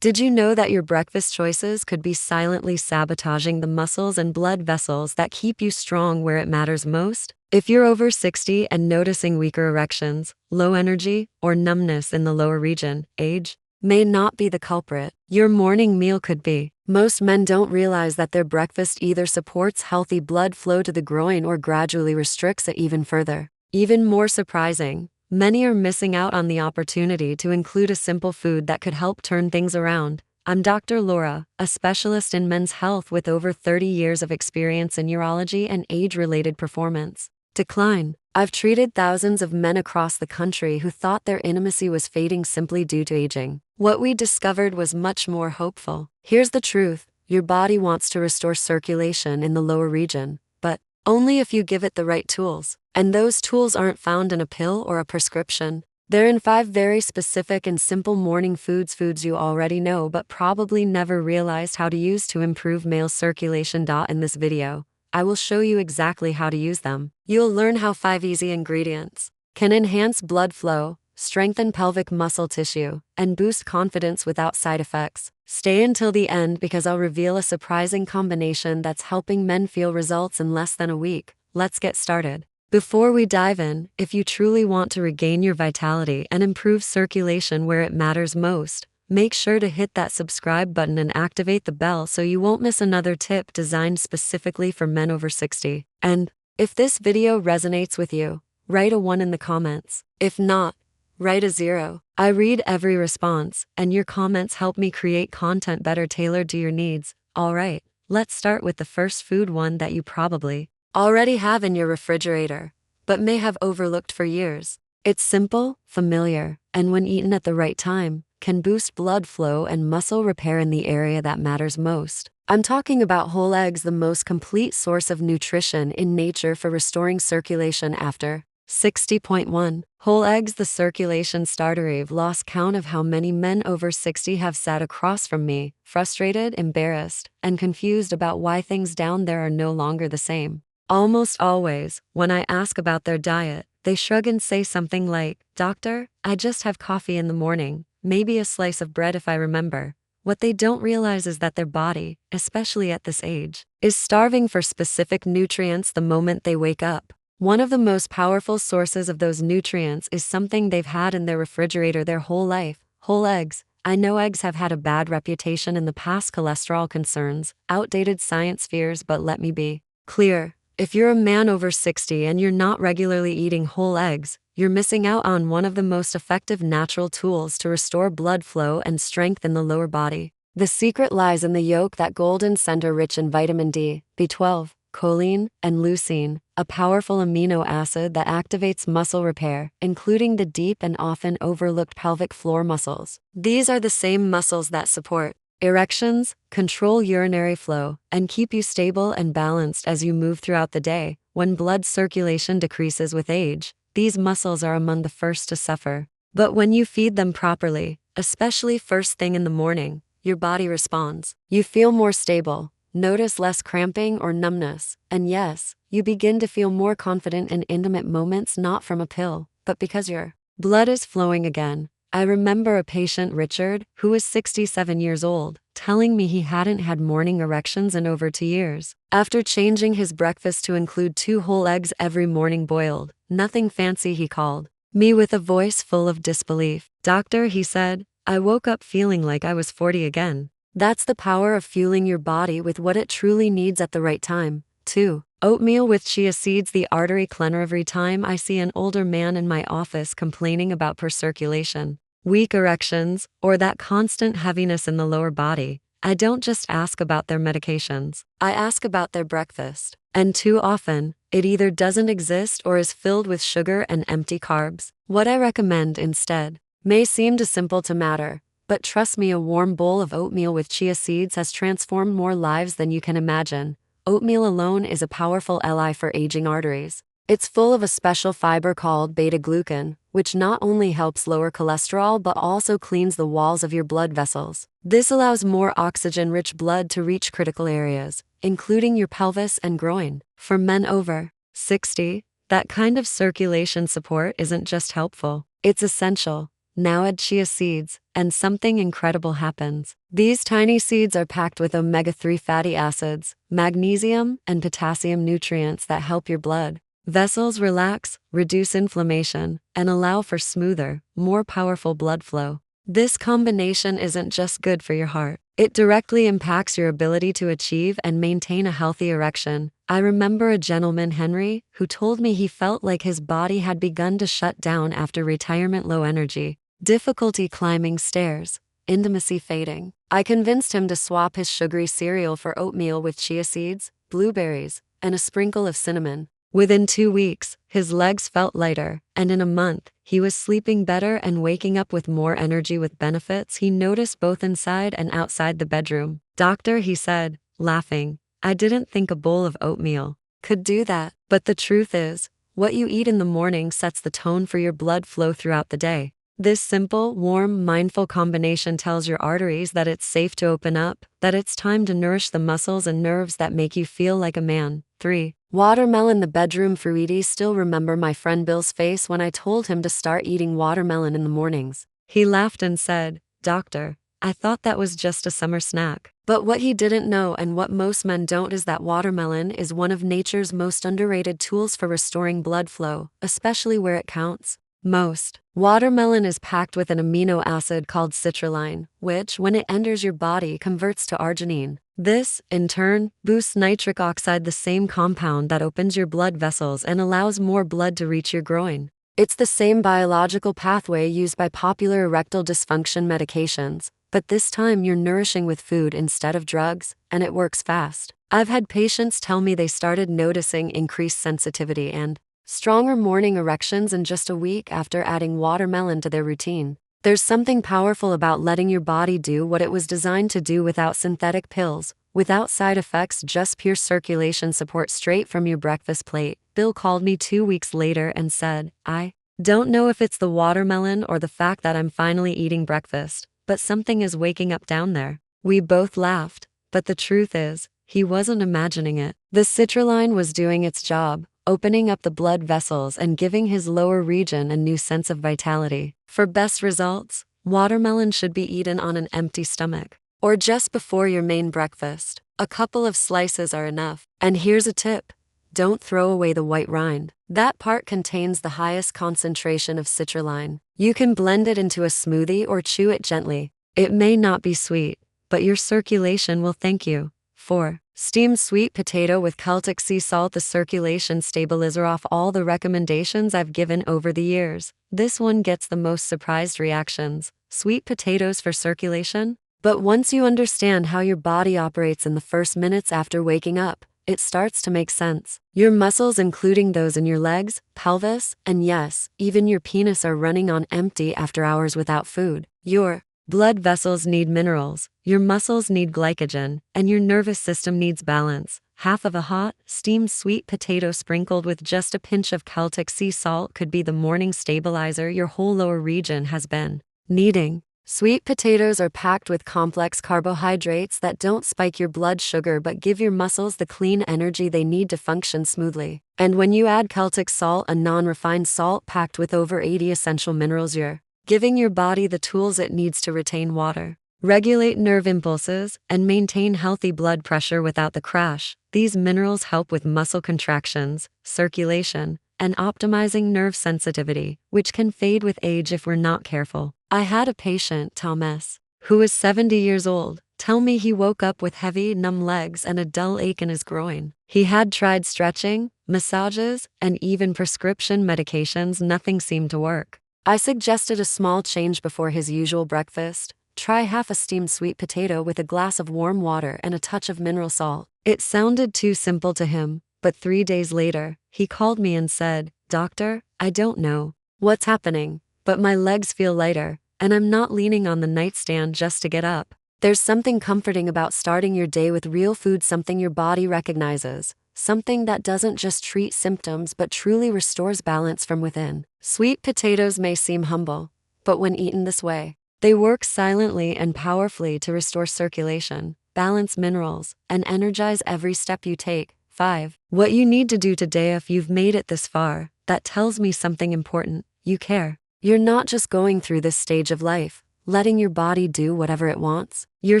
Did you know that your breakfast choices could be silently sabotaging the muscles and blood vessels that keep you strong where it matters most? If you're over 60 and noticing weaker erections, low energy, or numbness in the lower region, age may not be the culprit. Your morning meal could be. Most men don't realize that their breakfast either supports healthy blood flow to the groin or gradually restricts it even further. Even more surprising, many are missing out on the opportunity to include a simple food that could help turn things around. I'm Dr. Laura, a specialist in men's health with over 30 years of experience in urology and age-related performance decline. I've treated thousands of men across the country who thought their intimacy was fading simply due to aging. What we discovered was much more hopeful. Here's the truth: your body wants to restore circulation in the lower region, but only if you give it the right tools. And those tools aren't found in a pill or a prescription. They're in 5 very specific and simple morning foods you already know but probably never realized how to use to improve male circulation. In this video, I will show you exactly how to use them. You'll learn how 5 easy ingredients can enhance blood flow, strengthen pelvic muscle tissue, and boost confidence without side effects. Stay until the end because I'll reveal a surprising combination that's helping men feel results in less than a week. Let's get started. Before we dive in, if you truly want to regain your vitality and improve circulation where it matters most, make sure to hit that subscribe button and activate the bell so you won't miss another tip designed specifically for men over 60. And if this video resonates with you, write a 1 in the comments. If not, write a 0. I read every response, and your comments help me create content better tailored to your needs. Alright, let's start with the first food, one that you probably already have in your refrigerator, but may have overlooked for years. It's simple, familiar, and when eaten at the right time, can boost blood flow and muscle repair in the area that matters most. I'm talking about whole eggs, the most complete source of nutrition in nature for restoring circulation after 60.1. Whole eggs, the circulation starter. I've lost count of how many men over 60 have sat across from me, frustrated, embarrassed, and confused about why things down there are no longer the same. Almost always, when I ask about their diet, they shrug and say something like, "Doctor, I just have coffee in the morning, maybe a slice of bread if I remember." What they don't realize is that their body, especially at this age, is starving for specific nutrients the moment they wake up. One of the most powerful sources of those nutrients is something they've had in their refrigerator their whole life: whole eggs. I know eggs have had a bad reputation in the past: cholesterol concerns, outdated science fears, but let me be clear. If you're a man over 60 and you're not regularly eating whole eggs, you're missing out on one of the most effective natural tools to restore blood flow and strength in the lower body. The secret lies in the yolk, that golden center rich in vitamin D, B12, choline, and leucine, a powerful amino acid that activates muscle repair, including the deep and often overlooked pelvic floor muscles. These are the same muscles that support erections, control urinary flow, and keep you stable and balanced as you move throughout the day. When blood circulation decreases with age, these muscles are among the first to suffer. But when you feed them properly, especially first thing in the morning, your body responds. You feel more stable, notice less cramping or numbness, and yes, you begin to feel more confident in intimate moments, not from a pill, but because your blood is flowing again. I remember a patient, Richard, who was 67 years old, telling me he hadn't had morning erections in over 2 years. After changing his breakfast to include 2 whole eggs every morning boiled, nothing fancy, he called me with a voice full of disbelief. "Doctor," he said, "I woke up feeling like I was 40 again." That's the power of fueling your body with what it truly needs at the right time. 2. Oatmeal with chia seeds, the artery cleanser. Every time I see an older man in my office complaining about poor circulation, weak erections, or that constant heaviness in the lower body, I don't just ask about their medications. I ask about their breakfast. And too often, it either doesn't exist or is filled with sugar and empty carbs. What I recommend instead may seem too simple to matter, but trust me, a warm bowl of oatmeal with chia seeds has transformed more lives than you can imagine. Oatmeal alone is a powerful ally for aging arteries. It's full of a special fiber called beta-glucan, which not only helps lower cholesterol but also cleans the walls of your blood vessels. This allows more oxygen-rich blood to reach critical areas, including your pelvis and groin. For men over 60, that kind of circulation support isn't just helpful, it's essential. Now add chia seeds, and something incredible happens. These tiny seeds are packed with omega-3 fatty acids, magnesium, and potassium nutrients that help your blood vessels relax, reduce inflammation, and allow for smoother, more powerful blood flow. This combination isn't just good for your heart. It directly impacts your ability to achieve and maintain a healthy erection. I remember a gentleman, Henry, who told me he felt like his body had begun to shut down after retirement, low energy, difficulty climbing stairs, intimacy fading. I convinced him to swap his sugary cereal for oatmeal with chia seeds, blueberries, and a sprinkle of cinnamon. Within 2 weeks, his legs felt lighter, and in a month, he was sleeping better and waking up with more energy with benefits he noticed both inside and outside the bedroom. Doctor, he said, laughing, I didn't think a bowl of oatmeal could do that. But the truth is, what you eat in the morning sets the tone for your blood flow throughout the day. This simple, warm, mindful combination tells your arteries that it's safe to open up, that it's time to nourish the muscles and nerves that make you feel like a man. 3. Watermelon. The bedroom fruities still remember my friend Bill's face when I told him to start eating watermelon in the mornings. He laughed and said, Doctor, I thought that was just a summer snack. But what he didn't know, and what most men don't, is that watermelon is one of nature's most underrated tools for restoring blood flow, especially where it counts most. Watermelon is packed with an amino acid called citrulline, which, when it enters your body, converts to arginine. This, in turn, boosts nitric oxide, the same compound that opens your blood vessels and allows more blood to reach your groin. It's the same biological pathway used by popular erectile dysfunction medications, but this time you're nourishing with food instead of drugs, and it works fast. I've had patients tell me they started noticing increased sensitivity and stronger morning erections in just a week after adding watermelon to their routine. There's something powerful about letting your body do what it was designed to do without synthetic pills, without side effects, just pure circulation support straight from your breakfast plate. Bill called me 2 weeks later and said, I don't know if it's the watermelon or the fact that I'm finally eating breakfast, but something is waking up down there. We both laughed, but the truth is, he wasn't imagining it. The citrulline was doing its job, opening up the blood vessels and giving his lower region a new sense of vitality. For best results, watermelon should be eaten on an empty stomach, or just before your main breakfast. A couple of slices are enough. And here's a tip. Don't throw away the white rind. That part contains the highest concentration of citrulline. You can blend it into a smoothie or chew it gently. It may not be sweet, but your circulation will thank you. 4. Steamed sweet potato with Celtic sea salt. The circulation stabilizer. Off all the recommendations I've given over the years, this one gets the most surprised reactions. Sweet potatoes for circulation? But once you understand how your body operates in the first minutes after waking up, it starts to make sense. Your muscles, including those in your legs, pelvis, and yes, even your penis, are running on empty after hours without food. Your blood vessels need minerals, your muscles need glycogen, and your nervous system needs balance. Half of a hot, steamed sweet potato sprinkled with just a pinch of Celtic sea salt could be the morning stabilizer your whole lower region has been needing. Sweet potatoes are packed with complex carbohydrates that don't spike your blood sugar but give your muscles the clean energy they need to function smoothly. And when you add Celtic salt, a non-refined salt packed with over 80 essential minerals, you're giving your body the tools it needs to retain water, regulate nerve impulses, and maintain healthy blood pressure without the crash. These minerals help with muscle contractions, circulation, and optimizing nerve sensitivity, which can fade with age if we're not careful. I had a patient, Thomas, who was 70 years old, tell me he woke up with heavy, numb legs and a dull ache in his groin. He had tried stretching, massages, and even prescription medications. Nothing seemed to work. I suggested a small change before his usual breakfast. Try half a steamed sweet potato with a glass of warm water and a touch of mineral salt. It sounded too simple to him, but 3 days later, he called me and said, Doctor, I don't know what's happening, but my legs feel lighter, and I'm not leaning on the nightstand just to get up. There's something comforting about starting your day with real food, something your body recognizes, something that doesn't just treat symptoms but truly restores balance from within. Sweet potatoes may seem humble, but when eaten this way, they work silently and powerfully to restore circulation, balance minerals, and energize every step you take. 5. What you need to do today. If you've made it this far, that tells me something important. You care. You're not just going through this stage of life, letting your body do whatever it wants. You're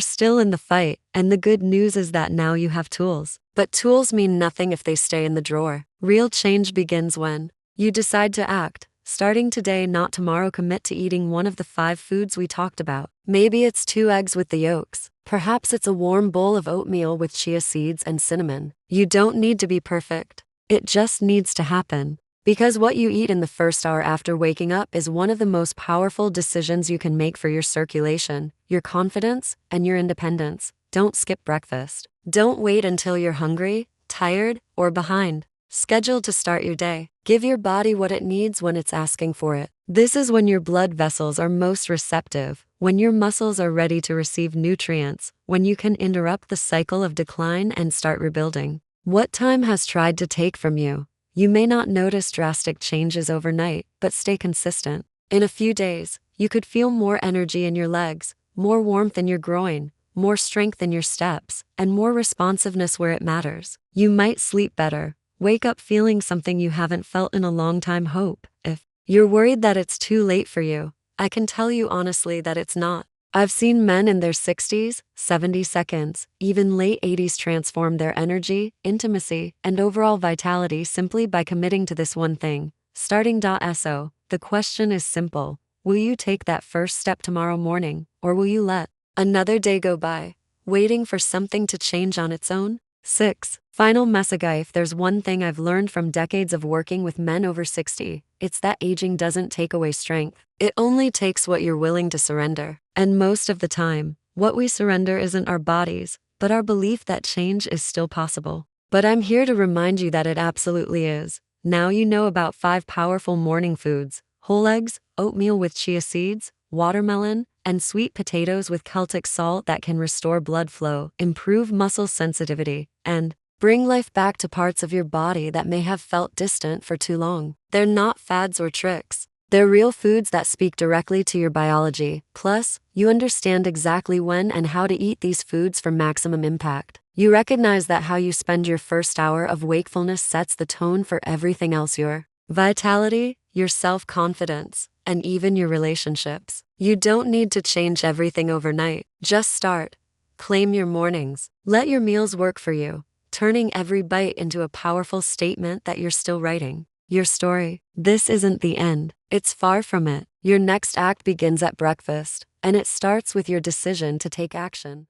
still in the fight, and the good news is that now you have tools. But tools mean nothing if they stay in the drawer. Real change begins when you decide to act. Starting today, not tomorrow, commit to eating one of the 5 foods we talked about. Maybe it's 2 eggs with the yolks. Perhaps it's a warm bowl of oatmeal with chia seeds and cinnamon. You don't need to be perfect. It just needs to happen. Because what you eat in the first hour after waking up is one of the most powerful decisions you can make for your circulation, your confidence, and your independence. Don't skip breakfast. Don't wait until you're hungry, tired, or behind. Schedule to start your day. Give your body what it needs when it's asking for it. This is when your blood vessels are most receptive, when your muscles are ready to receive nutrients, when you can interrupt the cycle of decline and start rebuilding. What time has tried to take from you? You may not notice drastic changes overnight, but stay consistent. In a few days, you could feel more energy in your legs, more warmth in your groin, more strength in your steps, and more responsiveness where it matters. You might sleep better, wake up feeling something you haven't felt in a long time. Hope. If you're worried that it's too late for you, I can tell you honestly that it's not. I've seen men in their 60s, 70 seconds, even late 80s transform their energy, intimacy, and overall vitality simply by committing to this one thing. Starting.so, the question is simple. Will you take that first step tomorrow morning, or will you let another day go by, waiting for something to change on its own? 6. Final message. If there's one thing I've learned from decades of working with men over 60, it's that aging doesn't take away strength. It only takes what you're willing to surrender. And most of the time, what we surrender isn't our bodies, but our belief that change is still possible. But I'm here to remind you that it absolutely is. Now you know about 5 powerful morning foods: whole eggs, oatmeal with chia seeds, watermelon, and sweet potatoes with Celtic salt that can restore blood flow, improve muscle sensitivity, and bring life back to parts of your body that may have felt distant for too long. They're not fads or tricks. They're real foods that speak directly to your biology. Plus, you understand exactly when and how to eat these foods for maximum impact. You recognize that how you spend your first hour of wakefulness sets the tone for everything else: your vitality, your self-confidence, and even your relationships. You don't need to change everything overnight. Just start. Claim your mornings. Let your meals work for you, turning every bite into a powerful statement that you're still writing your story. This isn't the end. It's far from it. Your next act begins at breakfast, and it starts with your decision to take action.